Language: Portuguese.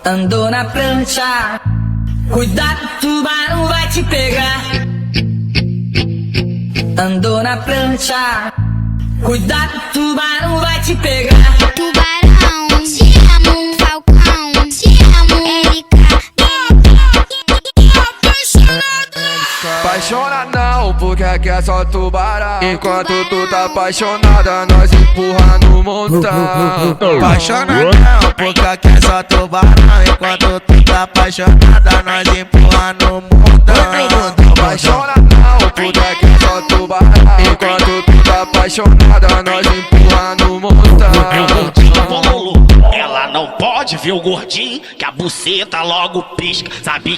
Andou na prancha, cuidado, tubarão vai te pegar. Andou na prancha, cuidado, tubarão vai te pegar. Tubarão, te amo, Falcão, te amo, LK. Apaixonadão, porque aqui é só tubarão. Enquanto tu tá apaixonada, nós empurra no montão. Apaixonadão, porque aqui é só tubarão. Enquanto tu tá apaixonada, nós empurra no montão. Apaixonadão, porque aqui é só tubarão. Enquanto tu tá apaixonada, nós empurra no montão. Ela não pode ver o gordinho, que a buceta logo pisca. Sabe